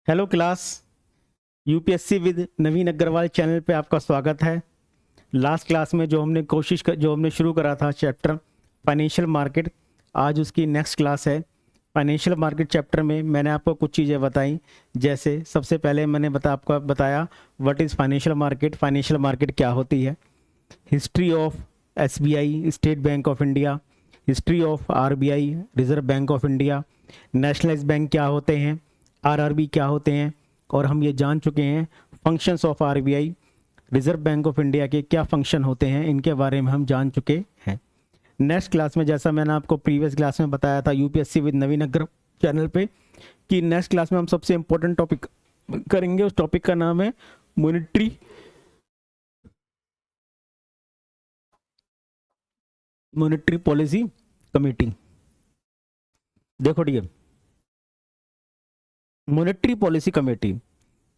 Hello class. UPSC with Naveen Agarwal channel पे आपका स्वागत है। लास्ट क्लास में जो हमने शुरू करा था चैप्टर फाइनेंशियल मार्केट, आज उसकी नेक्स्ट क्लास है। फाइनेंशियल मार्केट चैप्टर में मैंने आपको कुछ चीज़ें बताई। जैसे सबसे पहले मैंने आपको बताया व्हाट इज़ फाइनेंशियल मार्केट क्या होती है, history of SBI state bank of India, history of RBI reserve bank of India, nationalised bank क्या होते हैं, आरआरबी क्या होते हैं, और हम ये जान चुके हैं functions of RBI reserve bank of India के क्या फंक्शन होते हैं, इनके बारे में हम जान चुके हैं। नेक्स्ट क्लास में जैसा मैंने आपको प्रीवियस क्लास में बताया था UPSC with Naveen Agarwal channel पे कि नेक्स्ट क्लास में हम सबसे इंपॉर्टेंट टॉपिक करेंगे। उस टॉपिक का नाम है मॉनेटरी पॉलिसी कमेटी। देखो ठीक है, मॉनेटरी पॉलिसी कमेटी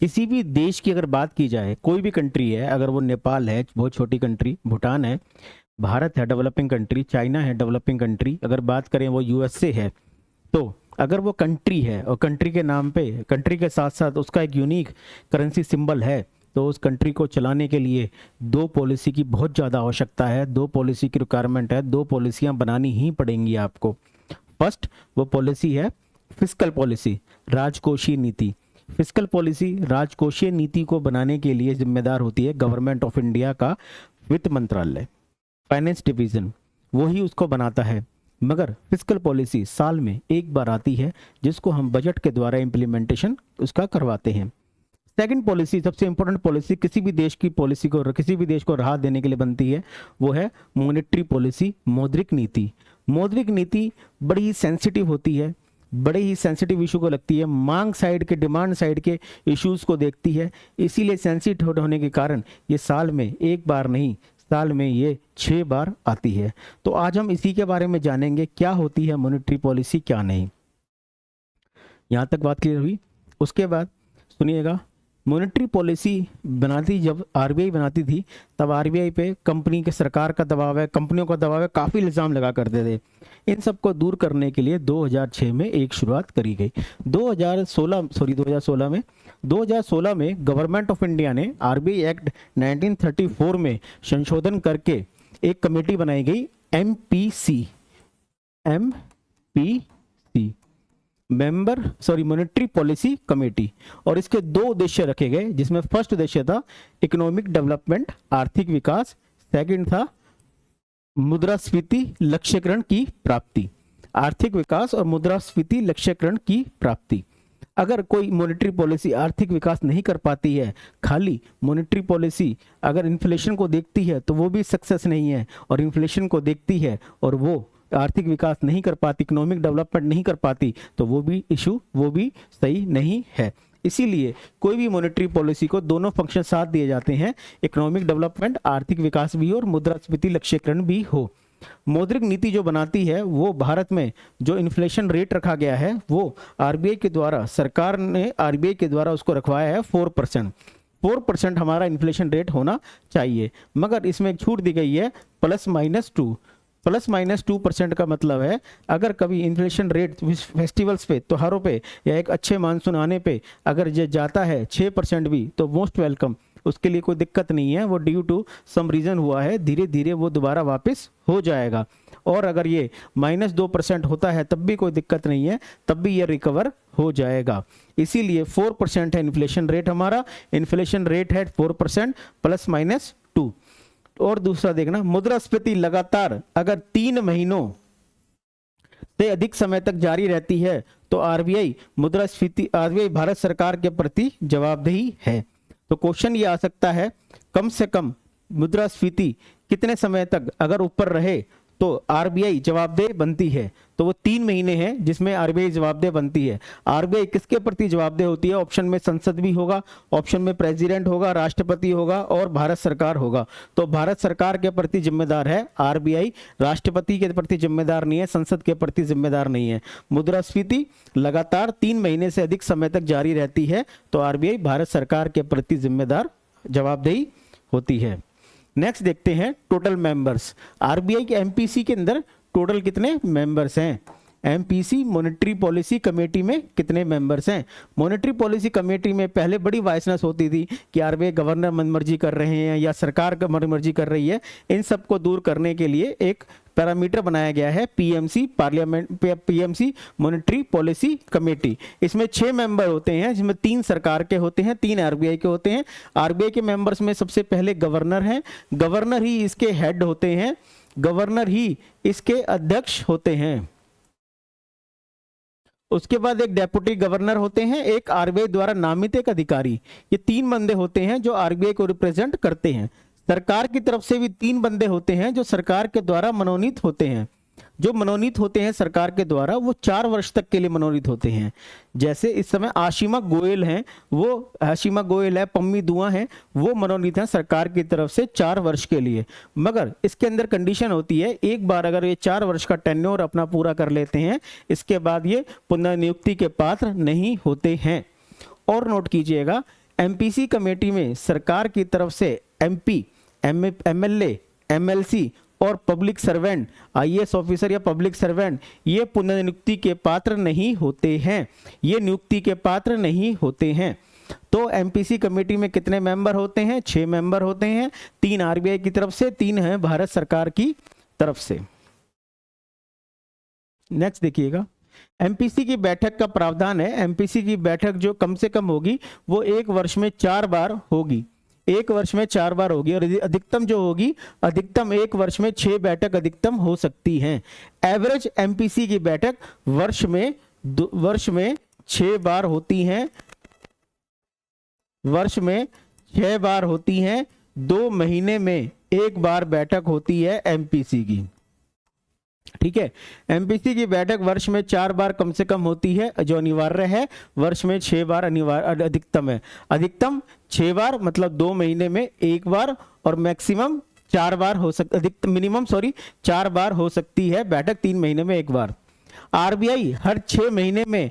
किसी भी देश की अगर बात की जाए, कोई भी कंट्री है, अगर वो नेपाल है बहुत छोटी कंट्री, भूटान है, भारत है डेवलपिंग कंट्री, चाइना है डेवलपिंग कंट्री, अगर बात करें वो यूएसए है, तो अगर वो कंट्री है और कंट्री के नाम पे, कंट्री के साथ साथ उसका एक यूनिक करेंसी सिंबल है, तो उस कंट्री को चलाने के लिए दो पॉलिसी की बहुत ज़्यादा आवश्यकता है, दो पॉलिसी की रिक्वायरमेंट है, दो पॉलिसियाँ बनानी ही पड़ेंगी आपको। फर्स्ट वो पॉलिसी है फिस्कल पॉलिसी, राजकोषीय नीति। फिस्कल पॉलिसी राजकोषीय नीति को बनाने के लिए जिम्मेदार होती है गवर्नमेंट ऑफ इंडिया का वित्त मंत्रालय, फाइनेंस डिवीजन, वो ही उसको बनाता है। मगर फिस्कल पॉलिसी साल में एक बार आती है जिसको हम बजट के द्वारा इम्प्लीमेंटेशन उसका करवाते हैं। सेकंड पॉलिसी, सबसे इंपॉर्टेंट पॉलिसी किसी भी देश की पॉलिसी को, किसी भी देश को राहत देने के लिए बनती है, वो है मॉनेटरी पॉलिसी, मौद्रिक नीति। मौद्रिक नीति बड़ी ही सेंसिटिव होती है, बड़े ही सेंसिटिव इशू को लगती है, मांग साइड के, डिमांड साइड के इश्यूज को देखती है, इसीलिए सेंसिटिव होने के कारण ये साल में एक बार नहीं, साल में ये 6 बार आती है। तो आज हम इसी के बारे में जानेंगे क्या होती है मॉनेटरी पॉलिसी, क्या नहीं। यहाँ तक बात क्लियर हुई। उसके बाद सुनिएगा, मॉनेटरी पॉलिसी बनाती, जब आरबीआई बनाती थी तब आरबीआई पे कंपनी के, सरकार का दबाव है, कंपनियों का दबाव है, काफ़ी इल्ज़ाम लगा करते थे। इन सबको दूर करने के लिए 2006 में एक शुरुआत करी गई। 2016 में गवर्नमेंट ऑफ इंडिया ने आरबीआई एक्ट 1934 में संशोधन करके एक कमेटी बनाई गई, एमपीसी, मॉनेटरी पॉलिसी कमेटी। और इसके दो उद्देश्य रखे गए, जिसमें फर्स्ट उद्देश्य था इकोनॉमिक डेवलपमेंट, आर्थिक विकास, सेकंड था मुद्रास्फीति लक्ष्यकरण की प्राप्ति, आर्थिक विकास और मुद्रास्फीति लक्ष्यकरण की प्राप्ति। अगर कोई मॉनेटरी पॉलिसी आर्थिक विकास नहीं कर पाती है, खाली मॉनेटरी पॉलिसी अगर इन्फ्लेशन को देखती है तो वो भी सक्सेस नहीं है, और इन्फ्लेशन को देखती है और वो आर्थिक विकास नहीं कर पाती, इकोनॉमिक डेवलपमेंट नहीं कर पाती, तो वो भी इशू, वो भी सही नहीं है। इसीलिए कोई भी मॉनेटरी पॉलिसी को दोनों फंक्शन साथ दिए जाते हैं, इकोनॉमिक डेवलपमेंट, आर्थिक विकास भी हो और मुद्रास्फीति लक्ष्यकरण भी हो। मौद्रिक नीति जो बनाती है, वो भारत में जो इन्फ्लेशन रेट रखा गया है वो आरबीआई के द्वारा, सरकार ने आरबीआई के द्वारा उसको रखवाया है 4%। 4% हमारा इन्फ्लेशन रेट होना चाहिए, मगर इसमें एक छूट दी गई है +-2। +-2% का मतलब है अगर कभी इन्फ्लेशन रेट फेस्टिवल्स पे, त्योहारों पे या एक अच्छे मानसून आने पे अगर ये जाता है 6% भी, तो मोस्ट वेलकम, उसके लिए कोई दिक्कत नहीं है, वो ड्यू टू सम रीज़न हुआ है, धीरे धीरे वो दोबारा वापस हो जाएगा। और अगर ये -2% होता है तब भी कोई दिक्कत नहीं है, तब भी ये रिकवर हो जाएगा। इसीलिए 4% है इन्फ्लेशन रेट हमारा, इन्फ्लेशन रेट है 4% +-2। और दूसरा देखना, मुद्रास्फीति लगातार अगर 3 महीनों से अधिक समय तक जारी रहती है तो आरबीआई भारत सरकार के प्रति जवाबदेही है। तो क्वेश्चन ये आ सकता है, कम से कम मुद्रास्फीति कितने समय तक अगर ऊपर रहे तो आरबीआई जवाबदेह बनती है, तो वो 3 महीने हैं जिसमें आरबीआई जवाबदेह बनती है। आरबीआई किसके प्रति जवाबदेह होती है? ऑप्शन में संसद भी होगा, ऑप्शन में प्रेसिडेंट होगा, राष्ट्रपति होगा और भारत सरकार होगा। तो भारत सरकार के प्रति जिम्मेदार है आरबीआई, राष्ट्रपति के प्रति जिम्मेदार नहीं है, संसद के प्रति जिम्मेदार नहीं है। मुद्रास्फीति लगातार 3 महीने से अधिक समय तक जारी रहती है तो आरबीआई भारत सरकार के प्रति जिम्मेदार, जवाबदेही होती है। नेक्स्ट देखते हैं टोटल मेंबर्स। आरबीआई के एमपीसी के अंदर टोटल कितने मेंबर्स हैं? एमपीसी मॉनेटरी पॉलिसी कमेटी में कितने मेंबर्स हैं? मॉनेटरी पॉलिसी कमेटी में पहले बड़ी वाइसनेस होती थी कि आरबीआई गवर्नर मनमर्जी कर रहे हैं या सरकार का मनमर्जी कर रही है। इन सब को दूर करने के लिए एक पैरामीटर बनाया गया है PMC, parliament PMC monetary policy committee. इसमें 6 मेंबर होते हैं, जिसमें 3 सरकार के होते हैं, 3 आरबीआई के होते हैं। आरबीआई के मेंबर्स में सबसे पहले गवर्नर हैं, गवर्नर ही इसके हेड होते हैं, गवर्नर ही इसके अध्यक्ष होते हैं। उसके बाद एक डेप्यूटी गवर्नर होते हैं, एक आरबीआई द्वारा नामित एक अधिकारी। ये 3 बंदे होते हैं जो आरबीआई को रिप्रेजेंट करते हैं। सरकार की तरफ से भी 3 बंदे होते हैं जो सरकार के द्वारा मनोनीत होते हैं। जो मनोनीत होते हैं सरकार के द्वारा वो 4 वर्ष तक के लिए मनोनीत होते हैं। जैसे इस समय आशिमा गोयल हैं, वो आशिमा गोयल है, पम्मी दुआ हैं, वो मनोनीत हैं सरकार की तरफ से 4 वर्ष के लिए। मगर इसके अंदर कंडीशन होती है, एक बार अगर ये 4 वर्ष का टेन्योर अपना पूरा कर लेते हैं, इसके बाद ये पुनर्नियुक्ति के पात्र नहीं होते हैं। और नोट कीजिएगा, एमपीसी कमेटी में सरकार की तरफ से एमपी, एमएलए, एमएलसी और पब्लिक सर्वेंट, आईएएस ऑफिसर या पब्लिक सर्वेंट, ये पुनर्नियुक्ति के पात्र नहीं होते हैं, ये नियुक्ति के पात्र नहीं होते हैं। तो एमपीसी कमेटी में कितने मेंबर होते हैं? 6 मेंबर होते हैं, 3 आरबीआई की तरफ से, 3 हैं भारत सरकार की तरफ से। नेक्स्ट देखिएगा, एमपीसी की बैठक का प्रावधान है। एमपीसी की बैठक जो कम से कम होगी वो 1 वर्ष में 4 बार होगी, 1 वर्ष में 4 बार होगी। और अधिकतम जो होगी, अधिकतम 1 वर्ष में 6 बैठक अधिकतम हो सकती हैं। एवरेज एमपीसी की बैठक वर्ष में 6 बार होती हैं, वर्ष में 6 बार होती हैं। 2 महीने में 1 बार बैठक होती है एमपीसी की। ठीक है, एमपीसी की बैठक वर्ष में 4 बार कम से कम होती है, जो अनिवार्य है। वर्ष में 6 बार अनिवार्य अधिकतम है। अधिकतम 6 बार मतलब 2 महीने में 1 बार, और मैक्सिमम 4 बार हो सकती, अधिकतम मिनिमम 4 बार हो सकती है बैठक, 3 महीने में 1 बार। आरबीआई हर 6 महीने में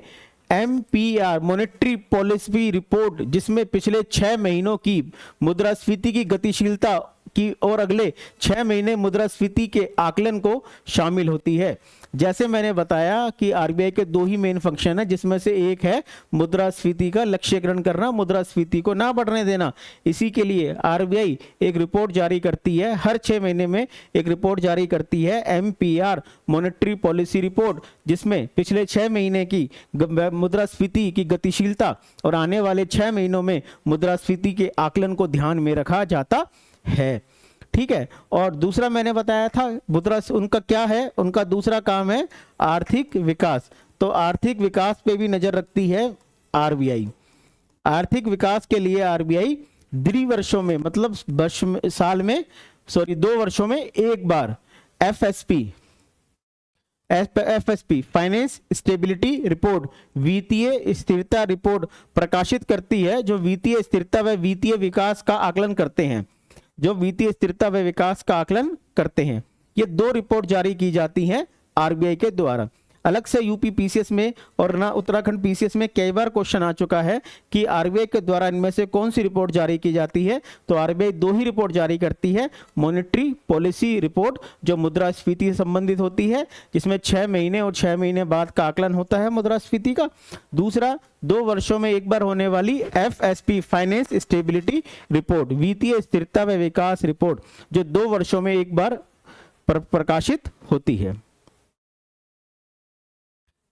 एमपीआर मॉनेटरी पॉलिसी रिपोर्ट, जिसमें पिछले 6 महीनों की मुद्रास्फीति की गतिशीलता की और अगले 6 महीने मुद्रास्फीति के आकलन को शामिल होती है। जैसे मैंने बताया कि आरबीआई के 2 ही मेन फंक्शन है, जिसमें से एक है मुद्रास्फीति का लक्ष्यकरण करना, मुद्रास्फीति को ना बढ़ने देना। इसी के लिए आरबीआई एक रिपोर्ट जारी करती है, हर 6 महीने में एक रिपोर्ट जारी करती है, एमपीआर मॉनेटरी पॉलिसी रिपोर्ट, जिसमें पिछले 6 महीने की मुद्रास्फीति की गतिशीलता और आने वाले 6 महीनों में मुद्रास्फीति के आकलन को ध्यान में रखा जाता है। ठीक है, और दूसरा मैंने बताया था मुद्रा, उनका क्या है, उनका दूसरा काम है आर्थिक विकास। तो आर्थिक विकास पे भी नजर रखती है आरबीआई। आर्थिक विकास के लिए आरबीआई द्विवर्षों में, मतलब साल में 2 वर्षों में 1 बार एफएसपी फाइनेंस स्टेबिलिटी रिपोर्ट, वित्तीय स्थिरता रिपोर्ट प्रकाशित करती है, जो वित्तीय स्थिरता व वित्तीय विकास का आकलन करते हैं, जो वित्तीय स्थिरता व विकास का आकलन करते हैं। ये 2 रिपोर्ट जारी की जाती हैं आरबीआई के द्वारा। अलग से यूपी पीसीएस में और ना उत्तराखंड पीसीएस में कई बार क्वेश्चन आ चुका है कि आरबीआई के द्वारा इनमें से कौन सी रिपोर्ट जारी की जाती है। तो आरबीआई 2 ही रिपोर्ट जारी करती है, मॉनेटरी पॉलिसी रिपोर्ट जो मुद्रास्फीति से संबंधित होती है, जिसमें 6 महीने और 6 महीने बाद का आकलन होता है मुद्रास्फीति का। दूसरा 2 वर्षों में 1 बार होने वाली एफएसपी फाइनेंस स्टेबिलिटी रिपोर्ट, वित्तीय स्थिरता व विकास रिपोर्ट, जो 2 वर्षों में 1 बार प्रकाशित होती है।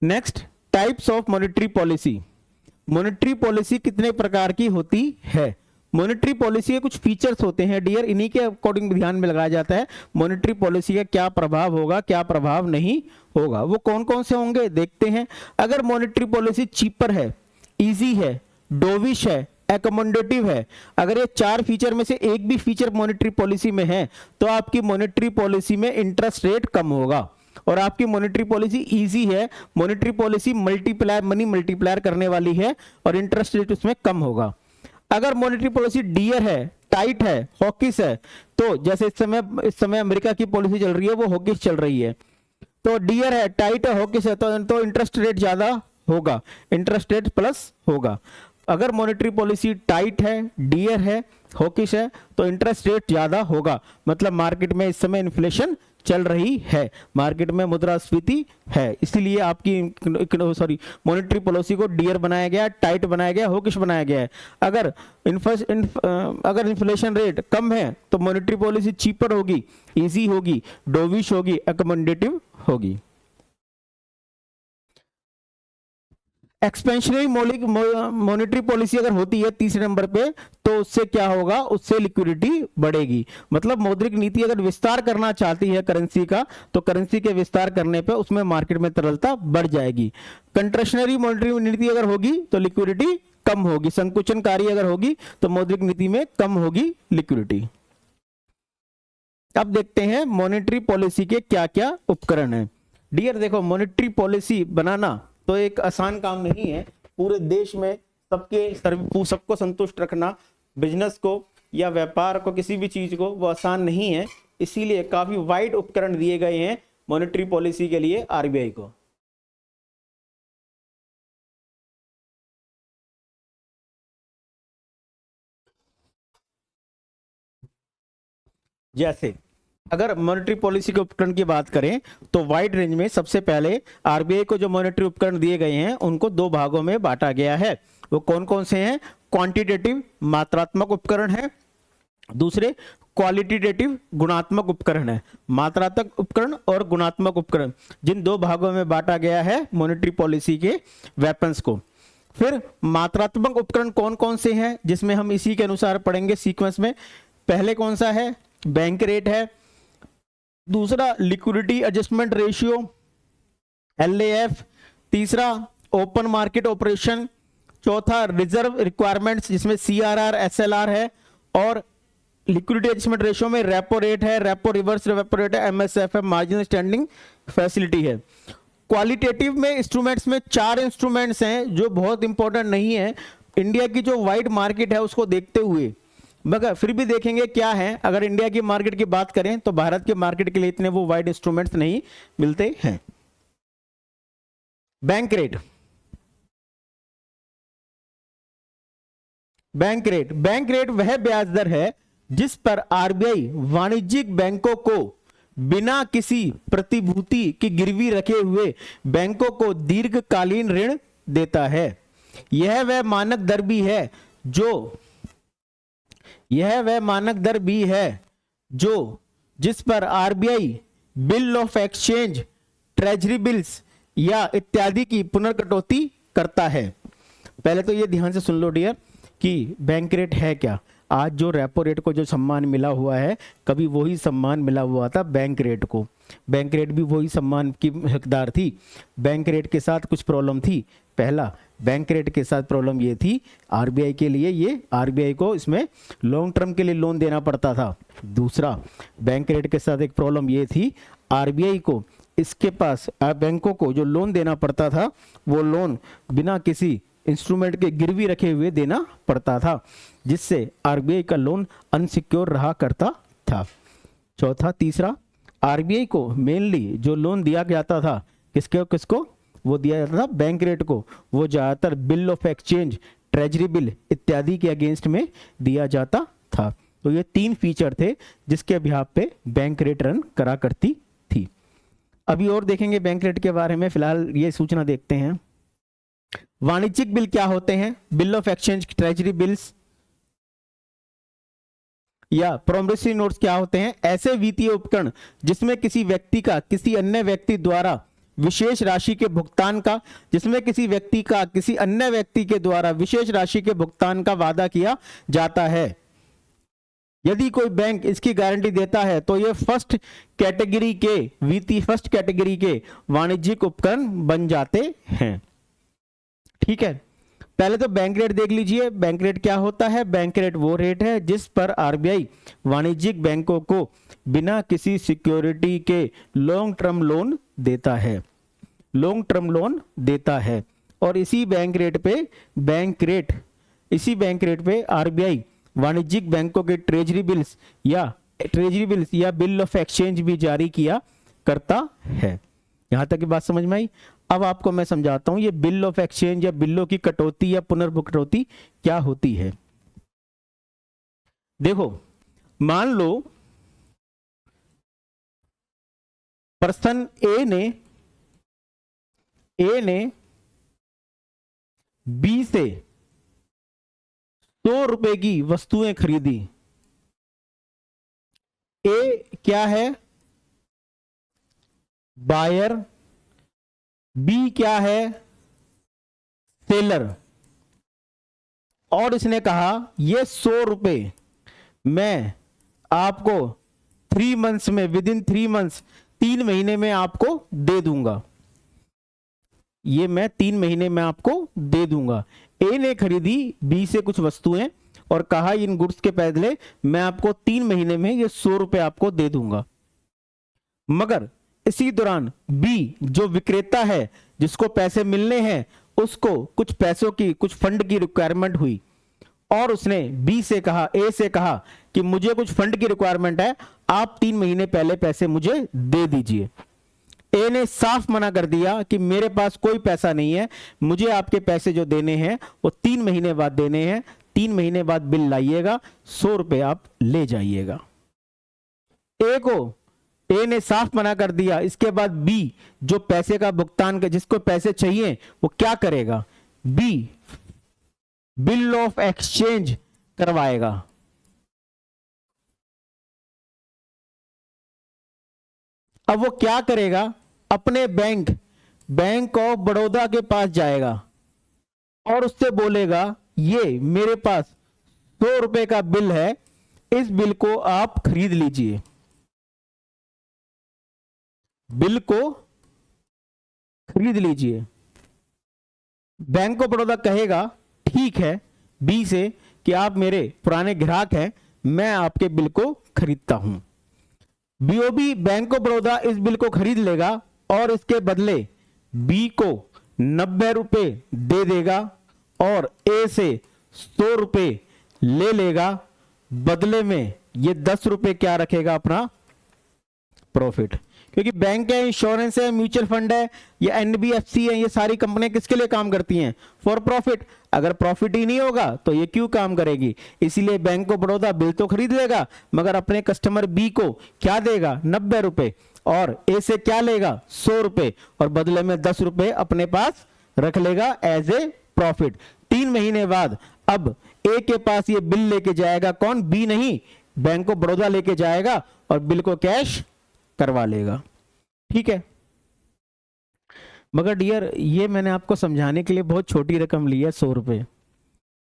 Next, types of monetary policy. Monetary policy कितने प्रकार की होती है? मॉनेटरी पॉलिसी के कुछ फीचर्स होते हैं डियर, इन्हीं के अकॉर्डिंग ध्यान में लगाया जाता है मॉनेटरी पॉलिसी का क्या प्रभाव होगा, क्या प्रभाव नहीं होगा। वो कौन कौन से होंगे देखते हैं। अगर मॉनेटरी पॉलिसी चीपर है, इजी है, डोविश है, एकोमोडेटिव है, अगर ये 4 फीचर में से एक भी फीचर मॉनेटरी पॉलिसी में है, तो आपकी मॉनेटरी पॉलिसी में इंटरेस्ट रेट कम होगा। और आपकी मॉनेटरी पॉलिसी इजी है, monetary policy multiplier, money multiplier करने वाली है, और इंटरेस्ट रेट उसमें कम होगा। अगर मॉनेटरी पॉलिसी डियर है, टाइट है, हॉकिश है, तो जैसे इस समय अमेरिका की पॉलिसी चल रही है, वो हॉकिश चल रही है, तो डियर है, टाइट है, हॉकिश है, तो इंटरेस्ट रेट ज्यादा होगा, इंटरेस्ट रेट प्लस होगा। अगर मॉनेटरी पॉलिसी टाइट है, डियर है, हॉकिश है, तो इंटरेस्ट रेट ज्यादा होगा। मतलब मार्केट में इस समय इन्फ्लेशन चल रही है, मार्केट में मुद्रास्फीति है, इसीलिए आपकी मॉनेटरी पॉलिसी को डियर बनाया गया, टाइट बनाया गया, हॉकिश बनाया गया है। अगर अगर इन्फ्लेशन रेट कम है तो मॉनेटरी पॉलिसी चीपर होगी, इजी होगी, डोविश होगी, अकोमोडेटिव होगी। एक्सपेंशनरी मॉनेटरी पॉलिसी अगर होती है तीसरे नंबर पे, तो उससे क्या होगा, उससे लिक्विडिटी बढ़ेगी। मतलब मौद्रिक नीति अगर विस्तार करना चाहती है करेंसी का, तो करेंसी के विस्तार करने पे उसमें मार्केट में तरलता बढ़ जाएगी। कंट्रेशनरी मॉनेटरी नीति अगर होगी तो लिक्विडिटी कम होगी, संकुचनकारी अगर होगी तो मौद्रिक नीति में कम होगी लिक्विडिटी। अब देखते हैं मॉनेटरी पॉलिसी के क्या क्या उपकरण हैं। डियर देखो, मॉनेटरी पॉलिसी बनाना तो एक आसान काम नहीं है। पूरे देश में सबको संतुष्ट रखना, बिजनेस को या व्यापार को, किसी भी चीज को, वो आसान नहीं है। इसीलिए काफी वाइड उपकरण दिए गए हैं मॉनेटरी पॉलिसी के लिए आरबीआई को। जैसे अगर मॉनेटरी पॉलिसी के उपकरण की बात करें तो वाइड रेंज में सबसे पहले आरबीआई को जो मॉनेटरी उपकरण दिए गए हैं उनको दो भागों में बांटा गया है। वो कौन कौन से हैं? क्वांटिटेटिव मात्रात्मक उपकरण है, दूसरे क्वालिटेटिव गुणात्मक उपकरण है। मात्रात्मक उपकरण और गुणात्मक उपकरण, जिन दो भागों में बांटा गया है मॉनेटरी पॉलिसी के वेपन्स को। फिर मात्रात्मक उपकरण कौन कौन से हैं, जिसमें हम इसी के अनुसार पढ़ेंगे सीक्वेंस में। पहले कौन सा है? बैंक रेट है, दूसरा लिक्विडिटी एडजस्टमेंट रेशियो एलएएफ, तीसरा ओपन मार्केट ऑपरेशन, चौथा रिजर्व रिक्वायरमेंट्स जिसमें सीआरआर एसएलआर है, और लिक्विडिटी एडजस्टमेंट रेशियो में रेपो रेट है, रेपो रिवर्स रेपो रेट है, एमएसएफ है, मार्जिनल स्टैंडिंग फैसिलिटी है। क्वालिटेटिव में इंस्ट्रूमेंट्स में 4 इंस्ट्रूमेंट्स हैं जो बहुत इंपॉर्टेंट नहीं है इंडिया की जो वाइड मार्केट है उसको देखते हुए, मगर फिर भी देखेंगे क्या है। अगर इंडिया की मार्केट की बात करें तो भारत के मार्केट के लिए इतने वो वाइड इंस्ट्रूमेंट्स नहीं मिलते हैं। बैंक रेट, बैंक रेट वह ब्याज दर है जिस पर आरबीआई वाणिज्यिक बैंकों को बिना किसी प्रतिभूति की गिरवी रखे हुए बैंकों को दीर्घकालीन ऋण देता है। यह वह मानक दर भी है जो जिस पर RBI bill of exchange, treasury bills या इत्यादि की पुनर्कटौती करता है। पहले तो ये ध्यान से सुन लो डियर कि बैंक रेट है क्या। आज जो रेपो रेट को जो सम्मान मिला हुआ है, कभी वही सम्मान मिला हुआ था बैंक रेट को। बैंक रेट भी वही सम्मान की हकदार थी। बैंक रेट के साथ कुछ प्रॉब्लम थी। पहला, बैंक रेट के साथ प्रॉब्लम ये थी आरबीआई के लिए, ये आरबीआई को इसमें लॉन्ग टर्म के लिए लोन देना पड़ता था। दूसरा, बैंक रेट के साथ एक प्रॉब्लम ये थी आरबीआई को इसके पास बैंकों को जो लोन देना पड़ता था वो लोन बिना किसी इंस्ट्रूमेंट के गिरवी रखे हुए देना पड़ता था, जिससे आरबीआई का लोन अनसिक्योर रहा करता था। चौथा, तीसरा, आरबीआई को मेनली जो लोन दिया जाता था किसको वो दिया जाता था बैंक रेट को। वो ज्यादातर bill of exchange, treasury bill इत्यादि के अगेंस्ट में दिया जाता था। तो ये 3 फीचर थे जिसके बिहाफ पे बैंक रेट रन करा करती थी। अभी और देखेंगे बैंक रेट के बारे में, फिलहाल ये सूचना देखते हैं। वाणिज्यिक बिल क्या होते हैं? Bill of exchange, treasury bills या प्रोमिसरी नोट्स क्या होते हैं? ऐसे वित्तीय उपकरण जिसमें किसी व्यक्ति का किसी अन्य व्यक्ति द्वारा विशेष राशि के भुगतान का किसी अन्य व्यक्ति के द्वारा विशेष राशि के भुगतान का वादा किया जाता है। यदि कोई बैंक इसकी गारंटी देता है तो ये फर्स्ट कैटेगरी के वाणिज्यिक उपकरण बन जाते हैं। ठीक है, पहले तो बैंक रेट देख लीजिए। बैंक रेट क्या होता है? बैंक रेट वो रेट है जिस पर आरबीआई वाणिज्यिक बैंकों को बिना किसी सिक्योरिटी के लॉन्ग टर्म लोन देता है। और इसी बैंक रेट पे आरबीआई वाणिज्यिक बैंकों के ट्रेजरी बिल्स या बिल ऑफ एक्सचेंज भी जारी किया करता है। यहां तक की बात समझ में आई? अब आपको मैं समझाता हूं ये बिल ऑफ एक्सचेंज या बिलों की कटौती या पुनर्भुगतौती क्या होती है। देखो, मान लो पर्सन ए ने बी से 100 रुपए की वस्तुएं खरीदी। ए क्या है? बायर। बी क्या है? सेलर। और इसने कहा ये 100 रुपए मैं आपको 3 मंथ्स में, विद इन 3 मंथ्स, 3 महीने में आपको दे दूंगा। ये मैं 3 महीने में आपको दे दूंगा। ए ने खरीदी बी से कुछ वस्तुएं और कहा इन गुड्स के बदले मैं आपको 3 महीने में ये 100 रुपए आपको दे दूंगा। मगर इसी दौरान बी जो विक्रेता है, जिसको पैसे मिलने हैं, उसको कुछ पैसों की, कुछ फंड की रिक्वायरमेंट हुई और उसने बी से कहा, ए से कहा कि मुझे कुछ फंड की रिक्वायरमेंट है, आप 3 महीने पहले पैसे मुझे दे दीजिए। ए ने साफ मना कर दिया कि मेरे पास कोई पैसा नहीं है, मुझे आपके पैसे जो देने हैं वो 3 महीने बाद देने हैं, 3 महीने बाद बिल लाइएगा, 100 रुपए आप ले जाइएगा। ए ने साफ मना कर दिया। इसके बाद बी जो पैसे का भुगतान कर, जिसको पैसे चाहिए, वो क्या करेगा? बी बिल ऑफ एक्सचेंज करवाएगा। अब वो क्या करेगा? अपने बैंक ऑफ बड़ौदा के पास जाएगा और उससे बोलेगा ये मेरे पास 100 रुपए का बिल है, इस बिल को आप खरीद लीजिए। बिल को खरीद लीजिए। बैंक ऑफ बड़ौदा कहेगा ठीक है बी से कि आप मेरे पुराने ग्राहक हैं, मैं आपके बिल को खरीदता हूं। बीओबी बैंक ऑफ बड़ौदा इस बिल को खरीद लेगा और इसके बदले बी को 90 रुपए दे देगा और ए से 100 रुपए ले लेगा। बदले में ये 10 रुपए क्या रखेगा? अपना प्रॉफिट। क्योंकि बैंक है, इंश्योरेंस है, म्यूचुअल फंड है, या एनबीएफसी है, ये सारी कंपनियां किसके लिए काम करती हैं? For profit. अगर प्रॉफिट ही नहीं होगा तो ये क्यों काम करेगी? इसीलिए बैंक ऑफ बड़ौदा बिल तो खरीद लेगा मगर अपने कस्टमर बी को क्या देगा? 90 रुपए। और ए से क्या लेगा? 100 रुपए। और बदले में 10 रुपए अपने पास रख लेगा एज ए प्रॉफिट। 3 महीने बाद अब ए के पास ये बिल लेके जाएगा कौन? बी नहीं, बैंक ऑफ बड़ौदा लेके जाएगा और बिल को कैश करवा लेगा। ठीक है। मगर डियर, ये मैंने आपको समझाने के लिए बहुत छोटी रकम ली है, 100 रुपए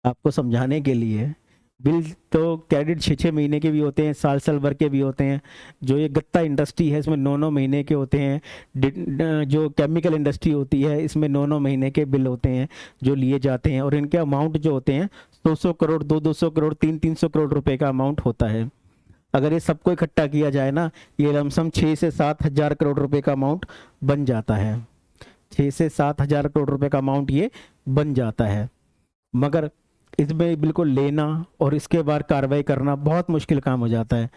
आपको समझाने के लिए। बिल तो क्रेडिट 6-6 महीने के भी होते हैं, साल भर के भी होते हैं। जो ये गत्ता इंडस्ट्री है इसमें 9-9 महीने के होते हैं। जो केमिकल इंडस्ट्री होती है इसमें 9-9 महीने के बिल होते हैं जो लिए जाते हैं। और इनके अमाउंट जो होते हैं 100-100 करोड़, 200-200 करोड़, 300-300 करोड़ रुपए का अमाउंट होता है। अगर ये सबको इकट्ठा किया जाए ना, ये लमसम 6 से 7 हजार करोड़ रुपए का अमाउंट बन जाता है। 6 से 7 हजार करोड़ रुपए का अमाउंट ये बन जाता है। मगर इसमें बिल्कुल लेना और इसके बाद कार्रवाई करना बहुत मुश्किल काम हो जाता है।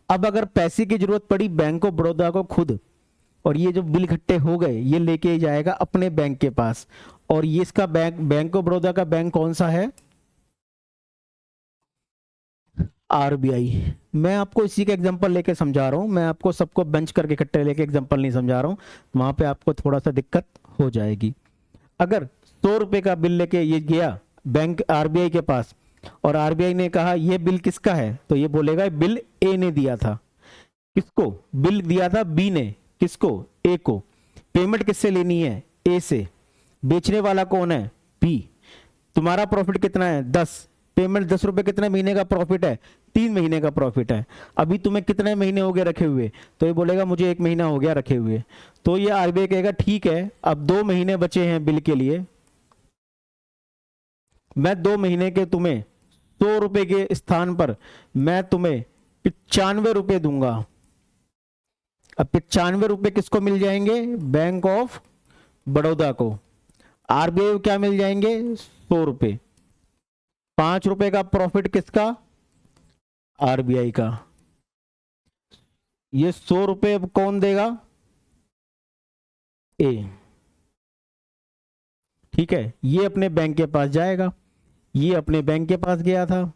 अब अगर पैसे की जरूरत पड़ी बैंक ऑफ बड़ौदा को खुद, और ये जो बिल इकट्ठे हो गए ये लेके जाएगा अपने बैंक के पास। और ये इसका बैंक ऑफ बड़ौदा का बैंक कौन सा है? आरबीआई। मैं आपको इसी का एग्जांपल लेके समझा रहा हूं, मैं आपको सबको बेंच करके इकट्ठे लेके एग्जांपल नहीं समझा रहा हूं, वहां पे आपको थोड़ा सा दिक्कत हो जाएगी। अगर 100 रुपए का बिल लेके ये गया बैंक आरबीआई के पास और आरबीआई ने कहा ये बिल किसका है, तो ये बोलेगा बिल ए ने दिया था। किसको बिल दिया था? बी ने। किसको? ए को। पेमेंट किससे लेनी है? ए से। बेचने वाला कौन है? बी। तुम्हारा प्रॉफिट कितना है? 10। पेमेंट 10 रुपए कितने महीने का प्रॉफिट है? 3 महीने का प्रॉफिट है। अभी तुम्हें कितने महीने हो गए रखे हुए? तो ये बोलेगा मुझे 1 महीना हो गया रखे हुए। तो ये आरबीआई कहेगा ठीक है, अब 2 महीने बचे हैं बिल के लिए, मैं 2 महीने के तुम्हें 100 रुपए के स्थान पर मैं तुम्हें 95 रुपए दूंगा। अब 95 रुपए किसको मिल जाएंगे? बैंक ऑफ बड़ौदा को। आरबीआई को क्या मिल जाएंगे? 100 रुपए। 5 रुपए का प्रॉफिट किसका? आरबीआई का। ये 100 रुपए अब कौन देगा? ए। ठीक है, ये अपने बैंक के पास जाएगा, ये अपने बैंक के पास गया था।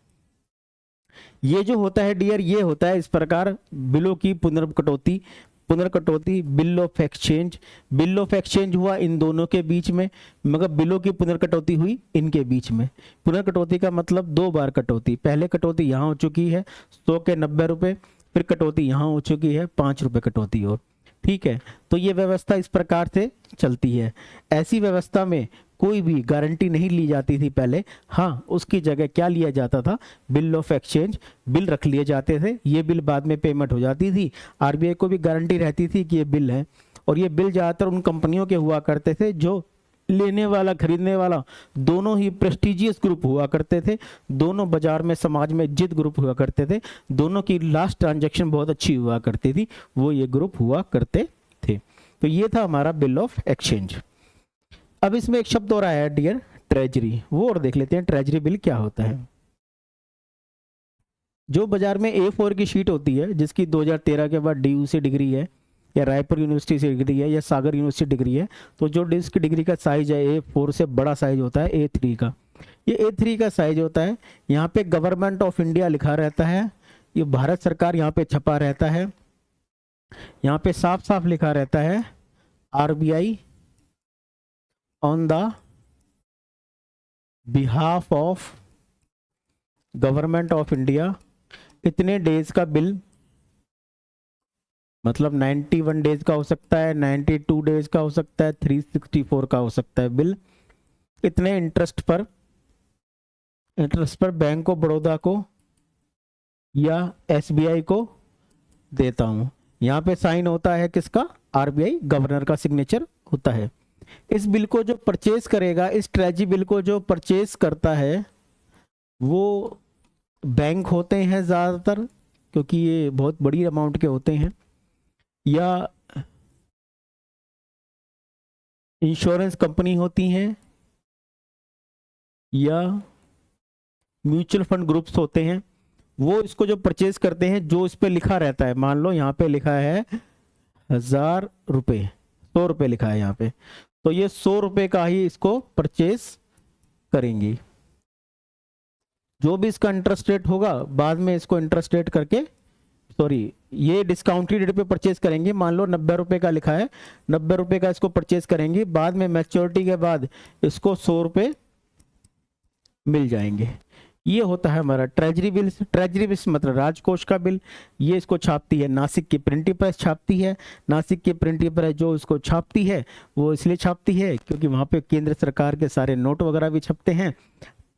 ये जो होता है डियर, ये होता है इस प्रकार बिलों की पुनर्कटौती, पुनर्कटौती bill of exchange. Bill of exchange हुआ इन दोनों के बीच में, मगर बिलों की पुनर्कटौती हुई इनके बीच में। पुनर्कटौती का मतलब 2 बार कटौती, पहले कटौती यहाँ हो चुकी है 100 के 90 रुपए, फिर कटौती यहाँ हो चुकी है 5 रुपए कटौती और, ठीक है। तो ये व्यवस्था इस प्रकार से चलती है। ऐसी व्यवस्था में कोई भी गारंटी नहीं ली जाती थी पहले, हाँ उसकी जगह क्या लिया जाता था, बिल ऑफ एक्सचेंज, बिल रख लिए जाते थे, ये बिल बाद में पेमेंट हो जाती थी। आरबीआई को भी गारंटी रहती थी कि ये बिल है, और ये बिल ज़्यादातर उन कंपनियों के हुआ करते थे जो लेने वाला खरीदने वाला दोनों ही प्रेस्टिजियस ग्रुप हुआ करते थे, दोनों बाजार में समाज में इज्जत ग्रुप हुआ करते थे, दोनों की लास्ट ट्रांजैक्शन बहुत अच्छी हुआ करती थी, वो ये ग्रुप हुआ करते थे। तो ये था हमारा बिल ऑफ एक्सचेंज। अब इसमें एक शब्द और आया है डियर, ट्रेजरी, वो और देख लेते हैं ट्रेजरी बिल क्या होता है। जो बाजार में A4 की शीट होती है, जिसकी 2013 के बाद DU से डिग्री है, या रायपुर यूनिवर्सिटी से डिग्री है, या सागर यूनिवर्सिटी डिग्री है, तो जो डिस्क डिग्री का साइज है A4 से बड़ा साइज होता है A3 का, ये A3 का साइज होता है। यहाँ पे गवर्नमेंट ऑफ इंडिया लिखा रहता है, ये भारत सरकार यहाँ पे छपा रहता है, यहाँ पे साफ साफ लिखा रहता है RBI on the behalf of government of India. इतने डेज का बिल, मतलब 91 डेज का हो सकता है, 92 डेज का हो सकता है, 364 का हो सकता है बिल। इतने इंटरेस्ट पर बैंक ऑफ बड़ौदा को या SBI को देता हूं। यहाँ पे साइन होता है किसका, RBI गवर्नर का सिग्नेचर होता है। इस बिल को जो परचेज करेगा, इस ट्रेजरी बिल को जो परचेज करता है वो बैंक होते हैं ज़्यादातर, क्योंकि ये बहुत बड़ी अमाउंट के होते हैं, या इंश्योरेंस कंपनी होती हैं, या म्यूचुअल फंड ग्रुप्स होते हैं। वो इसको जो परचेज करते हैं, जो इस पे लिखा रहता है, मान लो यहाँ पे लिखा है 1000 रुपये, 100 रुपये लिखा है यहाँ पे, तो ये 100 रुपये का ही इसको परचेज करेंगी। जो भी इसका इंटरेस्ट रेट होगा, बाद में इसको इंटरेस्ट रेट करके, सॉरी ये डिस्काउंटेड रेट पे परचेज करेंगे। मान लो 90 रुपये का लिखा है, 90 रुपये का इसको परचेज करेंगे, बाद में मैच्योरिटी के बाद इसको 100 रुपये मिल जाएंगे। ये होता है हमारा ट्रेजरी बिल। ट्रेजरी बिल मतलब राजकोष का बिल। ये इसको छापती है नासिक की प्रिंटिंग प्रेस छापती है। नासिक की प्रिंटिंग प्रेस जो इसको छापती है वो इसलिए छापती है क्योंकि वहाँ पे केंद्र सरकार के सारे नोट वगैरह भी छपते हैं,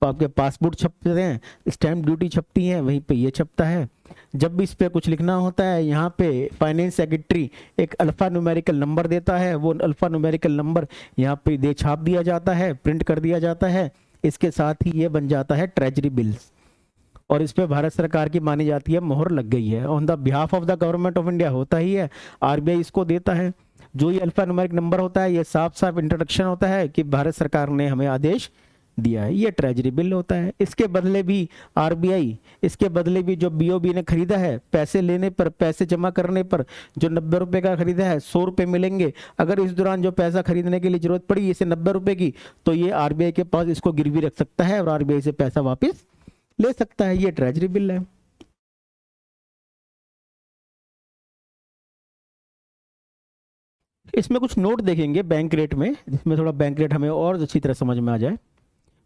आपके पासपोर्ट छपते हैं, स्टैंप ड्यूटी छपती है, वहीं पे ये छपता है। जब भी इस पे कुछ लिखना होता है, यहाँ पे फाइनेंस सेक्रेटरी एक अल्फा न्यूमेरिकल नंबर देता है, वो अल्फा न्यूमेरिकल नंबर यहाँ पे दे छाप दिया जाता है, प्रिंट कर दिया जाता है। इसके साथ ही ये बन जाता है ट्रेजरी बिल्स, और इस पे भारत सरकार की मानी जाती है मोहर लग गई है, on the behalf of the government of India होता ही है, आरबीआई इसको देता है। जो ये अल्फा न्यूमेरिक नंबर होता है, ये साफ साफ इंट्रोडक्शन होता है कि भारत सरकार ने हमें आदेश दिया है, ये ट्रेजरी बिल होता है। इसके बदले भी आरबीआई, इसके बदले भी जो बीओबी ने खरीदा है, पैसे लेने पर, पैसे जमा करने पर जो 90 रुपए का खरीदा है 100 रुपए मिलेंगे। अगर इस दौरान जो पैसा खरीदने के लिए जरूरत पड़ी इसे 90 रुपए की, तो ये आरबीआई के पास इसको गिरवी रख सकता है और आरबीआई से पैसा वापिस ले सकता है। ये ट्रेजरी बिल है। इसमें कुछ नोट देखेंगे बैंक रेट में, जिसमें थोड़ा बैंक रेट हमें और अच्छी तरह समझ में आ जाए।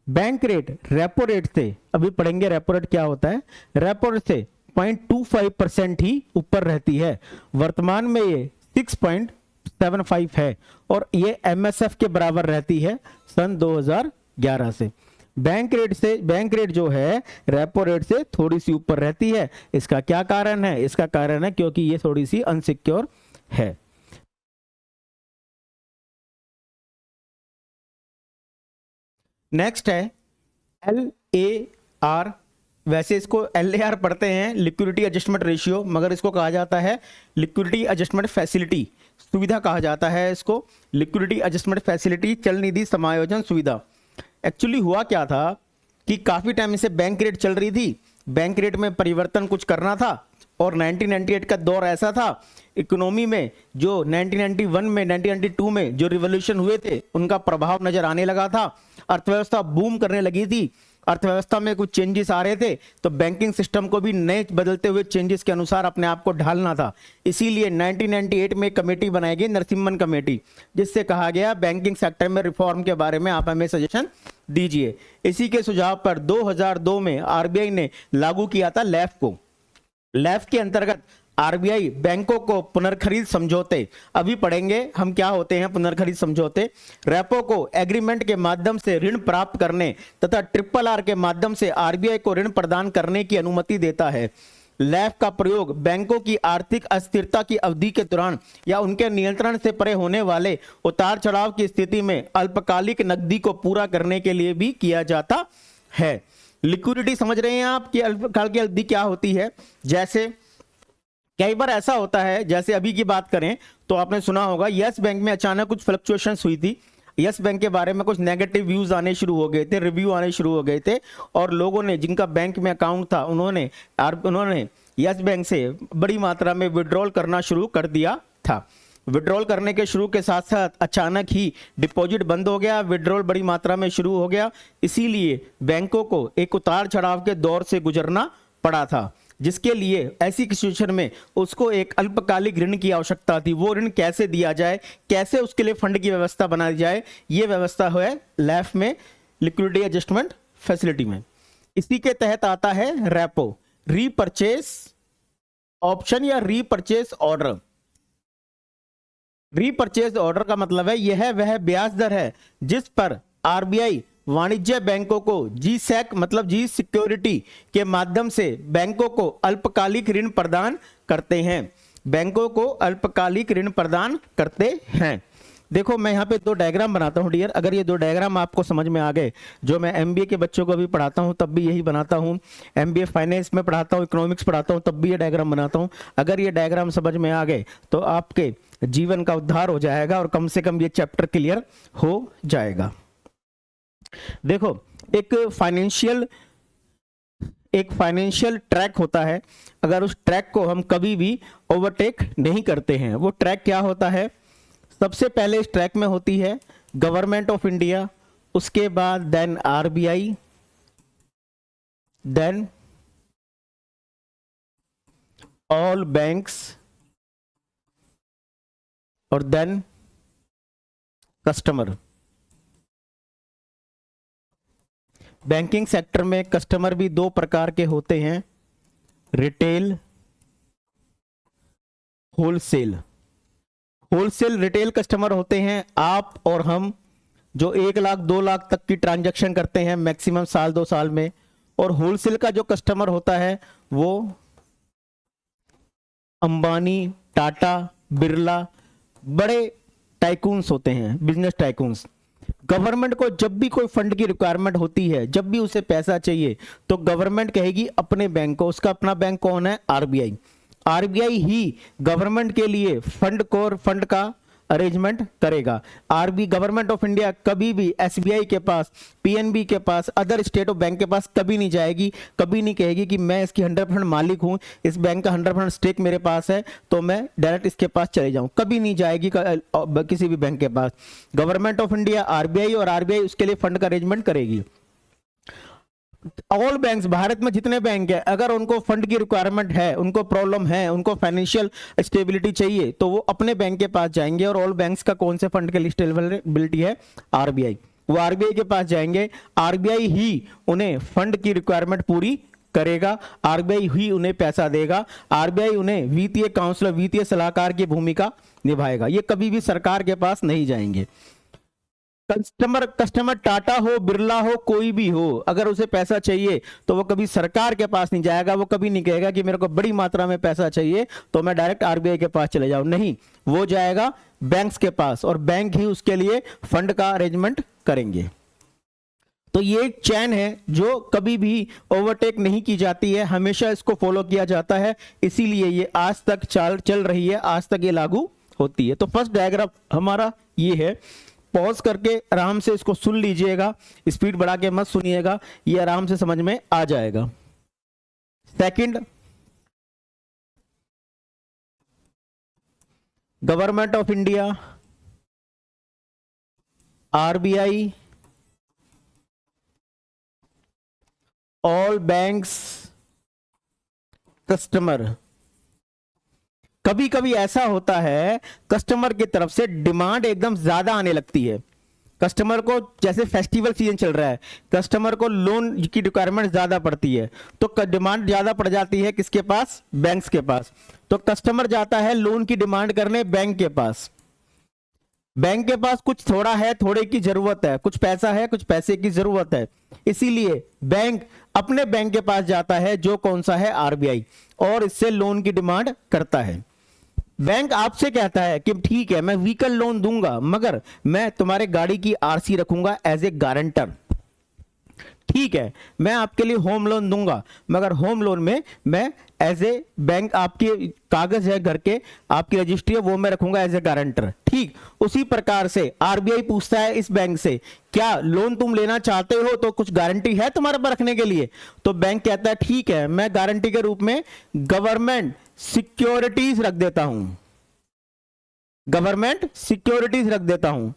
बैंक रेट रेपो रेट से, अभी पढ़ेंगे रेपो रेट क्या होता है। रेपो रेट से 0.25% ही ऊपर रहती है। वर्तमान में ये 6.75 है और ये एमएसएफ के बराबर रहती है सन 2011 से। बैंक रेट जो है रेपो रेट से थोड़ी सी ऊपर रहती है। इसका क्या कारण है? इसका कारण है क्योंकि ये थोड़ी सी अनसिक्योर है। नेक्स्ट है LAR। वैसे इसको LAR पढ़ते हैं, लिक्विडिटी एडजस्टमेंट रेशियो, मगर इसको कहा जाता है लिक्विडिटी एडजस्टमेंट फैसिलिटी सुविधा कहा जाता है इसको। लिक्विडिटी एडजस्टमेंट फैसिलिटी, चल निधि समायोजन सुविधा। एक्चुअली हुआ क्या था कि काफी टाइम से बैंक रेट चल रही थी, बैंक रेट में परिवर्तन कुछ करना था, और 1998 का दौर ऐसा था इकोनॉमी में, जो 1991 में 1992 में जो रिवॉल्यूशन हुए थे उनका प्रभाव नजर आने लगा था। अर्थव्यवस्था बूम करने लगी थी, अर्थव्यवस्था में कुछ चेंजेस आ रहे थे, तो बैंकिंग सिस्टम को भी नए बदलते हुए चेंजेस के अनुसार अपने आप को ढालना था। इसीलिए 1998 में कमेटी बनाई गई, नरसिम्हन कमेटी, जिससे कहा गया बैंकिंग सेक्टर में रिफॉर्म के बारे में आप हमें सजेशन दीजिए। इसी के सुझाव पर 2002 में आरबीआई ने लागू किया था लैफ को। लैफ के अंतर्गत आरबीआई बैंकों को पुनर्खरीद समझौते, अभी पढ़ेंगे हम क्या होते हैं पुनर्खरीद समझौते, रेपो को एग्रीमेंट के माध्यम से ऋण प्राप्त करने तथा ट्रिपल आर के माध्यम से आरबीआई को ऋण प्रदान करने की अनुमति देता है। लैफ का प्रयोग बैंकों की आर्थिक अस्थिरता की अवधि के दौरान या उनके नियंत्रण से परे होने वाले उतार चढ़ाव की स्थिति में अल्पकालिक नकदी को पूरा करने के लिए भी किया जाता है। लिक्विडिटी समझ रहे हैं आप कि अल्पकाल की अवधि क्या होती है। जैसे कई बार ऐसा होता है, जैसे अभी की बात करें तो आपने सुना होगा यस बैंक में अचानक कुछ फ्लक्चुएशंस हुई थी। यस बैंक के बारे में कुछ नेगेटिव व्यूज आने शुरू हो गए थे, रिव्यू आने शुरू हो गए थे, और लोगों ने जिनका बैंक में अकाउंट था उन्होंने यस बैंक से बड़ी मात्रा में विड्रॉल करना शुरू कर दिया था। विड्रॉल करने के शुरू के साथ साथ अचानक ही डिपॉजिट बंद हो गया, विड्रॉल बड़ी मात्रा में शुरू हो गया। इसीलिए बैंकों को एक उतार चढ़ाव के दौर से गुजरना पड़ा था, जिसके लिए ऐसी सिचुएशन में उसको एक अल्पकालिक ऋण की आवश्यकता थी। वो ऋण कैसे दिया जाए, कैसे उसके लिए फंड की व्यवस्था बनाई जाए, ये व्यवस्था है लैफ में, लिक्विडिटी एडजस्टमेंट फैसिलिटी में। इसी के तहत आता है रेपो, रीपरचेस ऑप्शन या रीपरचेस ऑर्डर। रीपरचेज ऑर्डर का मतलब है यह वह ब्याज दर है जिस पर आरबीआई वाणिज्य बैंकों को जी सैक मतलब जी सिक्योरिटी के माध्यम से बैंकों को अल्पकालिक ऋण प्रदान करते हैं। बैंकों को अल्पकालिक ऋण प्रदान करते हैं। देखो मैं यहाँ पे दो डायग्राम बनाता हूँ डियर, अगर ये दो डायग्राम आपको समझ में आ गए, जो मैं एमबीए के बच्चों को भी पढ़ाता हूँ तब भी यही बनाता हूँ, एमबीए फाइनेंस में पढ़ाता हूँ, इकोनॉमिक्स पढ़ाता हूँ तब भी ये डायग्राम बनाता हूँ। अगर ये डायग्राम समझ में आ गए तो आपके जीवन का उद्धार हो जाएगा और कम से कम ये चैप्टर क्लियर हो जाएगा। देखो एक फाइनेंशियल ट्रैक होता है, अगर उस ट्रैक को हम कभी भी ओवरटेक नहीं करते हैं, वो ट्रैक क्या होता है, सबसे पहले इस ट्रैक में होती है गवर्नमेंट ऑफ इंडिया, उसके बाद then RBI, then all banks और देन कस्टमर। बैंकिंग सेक्टर में कस्टमर भी दो प्रकार के होते हैं, retail, wholesale. Wholesale retail customer होते हैं आप और हम, जो 1 लाख 2 लाख तक की ट्रांजैक्शन करते हैं मैक्सिमम साल 2 साल में। और होलसेल का जो कस्टमर होता है वो अंबानी, टाटा, बिरला, बड़े टाइकून्स होते हैं, बिजनेस टाइकून्स। गवर्नमेंट को जब भी कोई फंड की रिक्वायरमेंट होती है, जब भी उसे पैसा चाहिए, तो गवर्नमेंट कहेगी अपने बैंक को, उसका अपना बैंक कौन है, आरबीआई। आरबीआई ही गवर्नमेंट के लिए फंड का अरेंजमेंट करेगा। आरबी गवर्नमेंट ऑफ इंडिया कभी भी एसबीआई के पास, पीएनबी के पास, अदर स्टेट ऑफ बैंक के पास कभी नहीं जाएगी, कभी नहीं कहेगी कि मैं इसकी 100% मालिक हूं, इस बैंक का 100% स्टेक मेरे पास है तो मैं डायरेक्ट इसके पास चले जाऊं, कभी नहीं जाएगी किसी भी बैंक के पास। गवर्नमेंट ऑफ इंडिया, आरबीआई, और आरबीआई उसके लिए फंड का अरेंजमेंट करेगी। ऑल बैंक्स, भारत में जितने बैंक है, अगर उनको फंड की रिक्वायरमेंट है, उनको प्रॉब्लम है, उनको फाइनेंशियल स्टेबिलिटी चाहिए, तो वो अपने बैंक के पास जाएंगे। और ऑल बैंक्स का कौन से फंड के लिए स्टेबिलिटी है, आरबीआई, वो आरबीआई के पास जाएंगे। आरबीआई ही उन्हें फंड की रिक्वायरमेंट पूरी करेगा, आरबीआई ही उन्हें पैसा देगा, आरबीआई उन्हें वित्तीय काउंसलर, वित्तीय सलाहकार की भूमिका निभाएगा। ये कभी भी सरकार के पास नहीं जाएंगे। कस्टमर टाटा हो, बिरला हो, कोई भी हो, अगर उसे पैसा चाहिए तो वो कभी सरकार के पास नहीं जाएगा, वो कभी नहीं कहेगा कि मेरे को बड़ी मात्रा में पैसा चाहिए तो मैं डायरेक्ट आरबीआई के पास चले जाऊं, नहीं, वो जाएगा बैंक्स के पास और बैंक ही उसके लिए फंड का अरेंजमेंट करेंगे। तो ये एक चैन है जो कभी भी ओवरटेक नहीं की जाती है, हमेशा इसको फॉलो किया जाता है, इसीलिए ये आज तक चल रही है, आज तक ये लागू होती है। तो फर्स्ट डायग्राम हमारा ये है, पॉज करके आराम से इसको सुन लीजिएगा, स्पीड बढ़ा के मत सुनिएगा, ये आराम से समझ में आ जाएगा। Second, government of India, RBI, all banks, customer. कभी कभी ऐसा होता है कस्टमर की तरफ से डिमांड एकदम ज्यादा आने लगती है। कस्टमर को, जैसे फेस्टिवल सीजन चल रहा है, कस्टमर को लोन की रिक्वायरमेंट ज्यादा पड़ती है, तो डिमांड ज्यादा पड़ जाती है किसके पास? बैंक्स के पास। तो कस्टमर जाता है लोन की डिमांड करने बैंक के पास। बैंक के पास कुछ थोड़ा है, थोड़े की जरूरत है, कुछ पैसा है, कुछ पैसे की जरूरत है, इसीलिए बैंक अपने बैंक के पास जाता है, जो कौन सा है? आरबीआई, और इससे लोन की डिमांड करता है। बैंक आपसे कहता है कि ठीक है, मैं व्हीकल लोन दूंगा, मगर मैं तुम्हारे गाड़ी की आरसी रखूंगा एज ए गारंटर। ठीक है, मैं आपके लिए होम लोन दूंगा, मगर होम लोन में मैं एज ए बैंक, आपके कागज है घर के, आपकी रजिस्ट्री है, वो मैं रखूंगा एज ए गारंटर। ठीक उसी प्रकार से आरबीआई पूछता है इस बैंक से, क्या लोन तुम लेना चाहते हो तो कुछ गारंटी है तुम्हारे पास रखने के लिए? तो बैंक कहता है ठीक है, मैं गारंटी के रूप में गवर्नमेंट सिक्योरिटीज रख देता हूं, गवर्नमेंट सिक्योरिटीज रख देता हूं।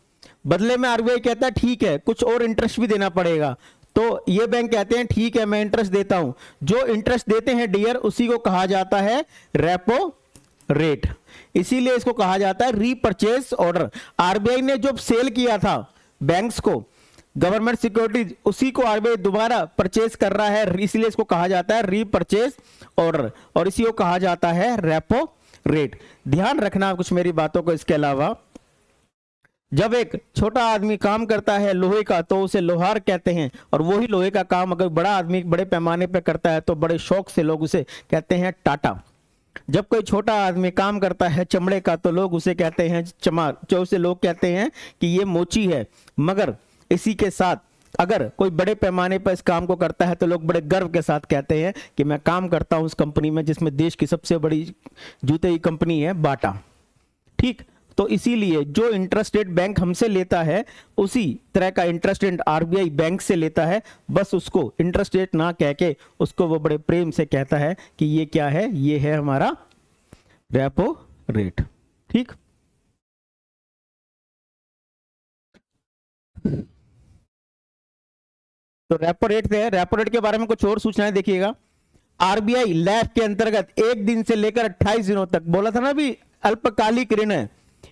बदले में आरबीआई कहता है ठीक है, कुछ और इंटरेस्ट भी देना पड़ेगा। तो ये बैंक कहते हैं ठीक है, मैं इंटरेस्ट देता हूं। जो इंटरेस्ट देते हैं डियर, उसी को कहा जाता है रेपो रेट। इसीलिए इसको कहा जाता है रीपर्चेज ऑर्डर। आरबीआई ने जो सेल किया था बैंक्स को गवर्नमेंट सिक्योरिटीज, उसी को आरबीआई दोबारा परचेज कर रहा है, इसलिए इसको कहा जाता है रीपर्चेज ऑर्डर, और इसी को कहा जाता है रेपो रेट। ध्यान रखना कुछ मेरी बातों को। इसके अलावा जब एक छोटा आदमी काम करता है लोहे का, तो उसे लोहार कहते हैं, और वही लोहे का काम अगर बड़ा आदमी बड़े पैमाने पर करता है तो बड़े शौक से लोग उसे कहते हैं टाटा। जब कोई छोटा आदमी काम करता है चमड़े का, तो लोग उसे कहते हैं चमार, जो उसे लोग कहते हैं कि ये मोची है। मगर इसी के साथ अगर कोई बड़े पैमाने पर इस काम को करता है तो लोग बड़े गर्व के साथ कहते हैं कि मैं काम करता हूं उस कंपनी में जिसमें देश की सबसे बड़ी जूते की कंपनी है बाटा। ठीक, तो इसीलिए जो इंटरेस्ट रेट बैंक हमसे लेता है, उसी तरह का इंटरेस्ट रेट आरबीआई बैंक से लेता है। बस उसको इंटरेस्ट रेट ना कह के उसको वो बड़े प्रेम से कहता है कि ये क्या है? ये है हमारा रेपो रेट। ठीक, तो रेपो रेट से है। रेपो रेट के बारे में कुछ और सूचनाएं देखिएगा। आरबीआई लैफ के अंतर्गत 1 दिन से लेकर 28 दिनों तक, बोला था ना अभी अल्पकालिक ऋण है,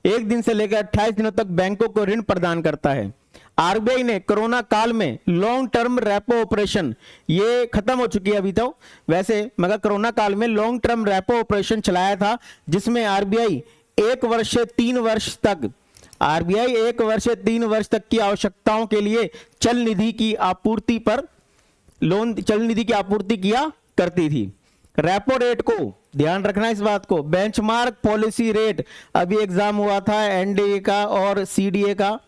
1 दिन से लेकर 28 दिनों तक बैंकों को ऋण प्रदान करता है। आरबीआई ने कोरोना काल में लॉन्ग टर्म रेपो ऑपरेशन, ये खत्म हो चुकी है अभी तो वैसे, मगर कोरोना काल में लॉन्ग टर्म रेपो ऑपरेशन चलाया था, जिसमें आरबीआई 1 वर्ष से 3 वर्ष तक, आरबीआई 1 वर्ष से 3 वर्ष तक की आवश्यकताओं के लिए चल निधि की आपूर्ति पर लोन, चल निधि की आपूर्ति किया करती थी। रेपो रेट को ध्यान रखना इस बात को, बेंचमार्क पॉलिसी रेट, अभी एग्जाम हुआ था एनडीए का और सीडीए का,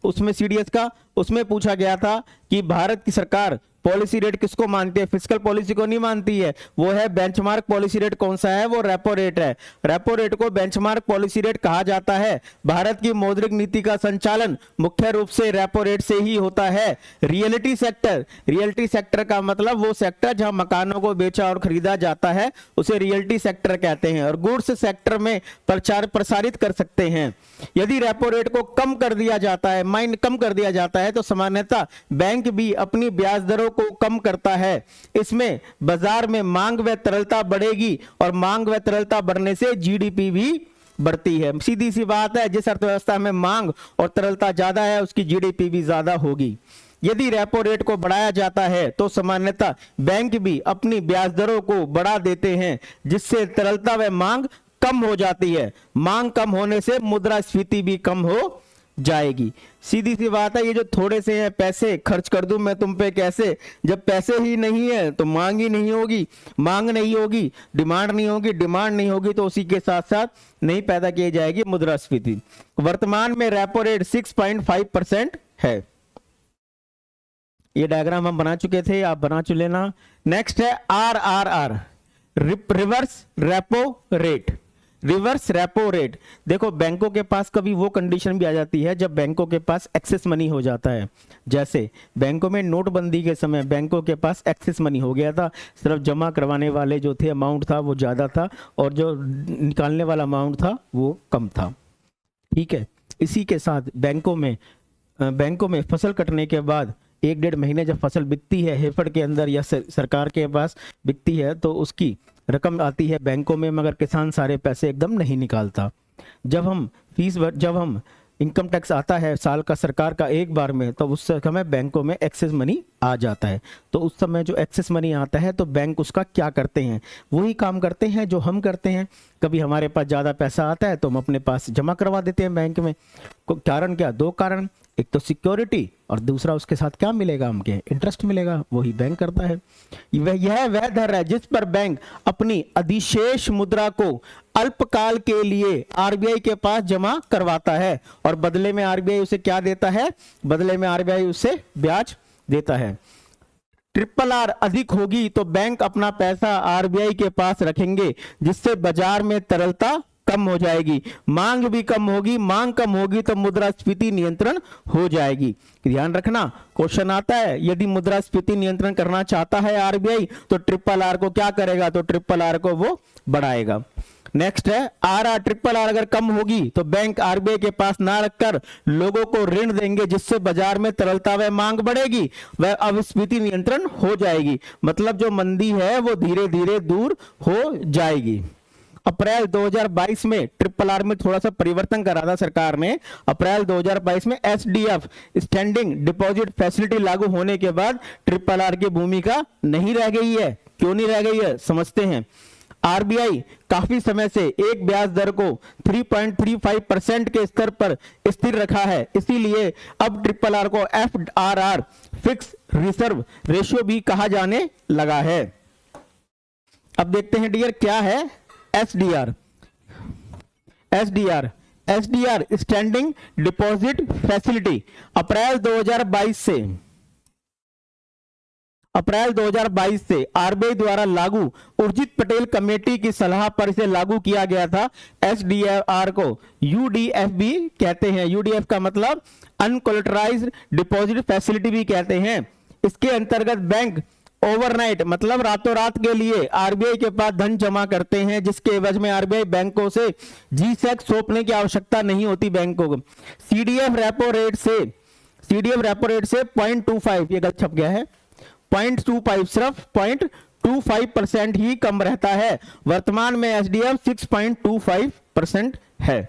उसमें सीडीएस का, उसमें पूछा गया था कि भारत की सरकार पॉलिसी रेट किसको मानती है? फिस्कल पॉलिसी को नहीं मानती है, वो है बेंचमार्क पॉलिसी रेट। कौन सा है? वो रेपो रेट है। रेपो रेट को बेंचमार्क पॉलिसी रेट कहा जाता है। भारत की मौद्रिक नीति का संचालन मुख्य रूप से रेपो रेट से ही होता है। रियलिटी सेक्टर, रियलिटी सेक्टर का मतलब वो सेक्टर जहां मकानों को बेचा और खरीदा जाता है, उसे रियलिटी सेक्टर कहते हैं। और गुड्स सेक्टर में प्रचार प्रसारित कर सकते हैं। यदि रेपो रेट को कम कर दिया जाता है, कम कर दिया जाता है, तो सामान्यतः बैंक भी अपनी ब्याज दरों को कम करता है। इसमें बाजार में मांग व तरलता बढ़ेगी, और मांग व तरलता बढ़ने से जीडीपी भी बढ़ती है। सीधी सी बात है, जिस अर्थव्यवस्था में मांग और तरलता ज्यादा है, उसकी जीडीपी भी ज्यादा होगी। यदि रेपो रेट को बढ़ाया जाता है तो सामान्यतः बैंक भी अपनी ब्याज दरों को बढ़ा देते हैं, जिससे तरलता व मांग कम हो जाती है। मांग कम होने से मुद्रास्फीति भी कम हो जाएगी। सीधी सी बात है, ये जो थोड़े से हैं पैसे खर्च कर दूं मैं तुम पे कैसे, जब पैसे ही नहीं है तो मांग ही नहीं होगी, मांग नहीं होगी, डिमांड नहीं होगी, डिमांड नहीं होगी तो उसी के साथ साथ नहीं पैदा की जाएगी मुद्रास्फीति। वर्तमान में रेपो रेट 6.5% है। ये डायग्राम हम बना चुके थे, आप बना चुके लेना। नेक्स्ट है RRR, reverse repo rate. Reverse repo rate, देखो बैंकों के पास कभी वो कंडीशन भी आ जाती है जब बैंकों के पास एक्सेस मनी हो जाता है। जैसे बैंकों में नोटबंदी के समय बैंकों के पास एक्सेस मनी हो गया था, सिर्फ जमा करवाने वाले जो थे अमाउंट था वो ज़्यादा था और जो निकालने वाला अमाउंट था वो कम था। ठीक है, इसी के साथ बैंकों में फसल कटने के बाद 1-1.5 महीने जब फसल बिकती है हेफड़ के अंदर या सरकार के पास बिकती है तो उसकी रकम आती है बैंकों में, मगर किसान सारे पैसे एकदम नहीं निकालता। जब हम इनकम टैक्स आता है साल का सरकार का एक बार में, तो उस समय बैंकों में एक्सेस मनी आ जाता है। तो उस समय जो एक्सेस मनी आता है तो बैंक उसका क्या करते हैं, वही काम करते हैं जो हम करते हैं। कभी हमारे पास ज़्यादा पैसा आता है तो हम अपने पास जमा करवा देते हैं बैंक में। कारण क्या, 2 कारण, एक तो सिक्योरिटी और दूसरा उसके साथ क्या मिलेगा, हमके इंटरेस्ट मिलेगा, वही बैंक करता है। यह वह दर है जिस पर बैंक अपनी अधिशेष मुद्रा को अल्पकाल के लिए आरबीआई के पास जमा करवाता है और बदले में आरबीआई उसे क्या देता है, बदले में आरबीआई उसे ब्याज देता है। RRR अधिक होगी तो बैंक अपना पैसा आरबीआई के पास रखेंगे जिससे बाजार में तरलता कम हो जाएगी, मांग भी कम होगी, मांग कम होगी तो मुद्रास्फीति नियंत्रण हो जाएगी। ध्यान रखना, क्वेश्चन आता है यदि मुद्रास्फीति नियंत्रण करना चाहता है आरबीआई तो RRR को क्या करेगा, तो RRR को वो बढ़ाएगा। नेक्स्ट है RRR अगर कम होगी तो बैंक आरबीआई के पास ना रखकर लोगों को ऋण देंगे जिससे बाजार में तरलता व मांग बढ़ेगी, वह अपस्फीति नियंत्रण हो जाएगी। मतलब जो मंदी है वो धीरे धीरे दूर हो जाएगी। अप्रैल 2022 में RRR में थोड़ा सा परिवर्तन करा था सरकार ने। अप्रैल 2022 में SDF स्टैंडिंग डिपॉजिट फैसिलिटी लागू होने के बाद RRR की भूमिका नहीं रह गई है। क्यों नहीं रह गई है, समझते हैं। आरबीआई काफी समय से एक ब्याज दर को 3.35% के स्तर पर स्थिर रखा है, इसीलिए अब RRR को FRR फिक्स रिजर्व रेशियो भी कहा जाने लगा है। अब देखते हैं डियर क्या है SDR स्टैंडिंग डिपॉजिट फैसिलिटी। अप्रैल 2022 से आरबीआई द्वारा लागू उर्जित पटेल कमेटी की सलाह पर इसे लागू किया गया था। SDR को UDF भी कहते हैं, UDF का मतलब अनकोलेटराइज्ड डिपॉजिट फैसिलिटी भी कहते हैं। इसके अंतर्गत बैंक ओवरनाइट मतलब रातों रात के लिए आरबीआई के पास धन जमा करते हैं, जिसके एवज में आरबीआई बैंकों से G-Sec सौंपने की आवश्यकता नहीं होती बैंकों को। CDF रेपो रेट से 0.25, ये गलत छप गया है, 0.25 सिर्फ 0.25% ही कम रहता है। वर्तमान में SDF 6.25% है।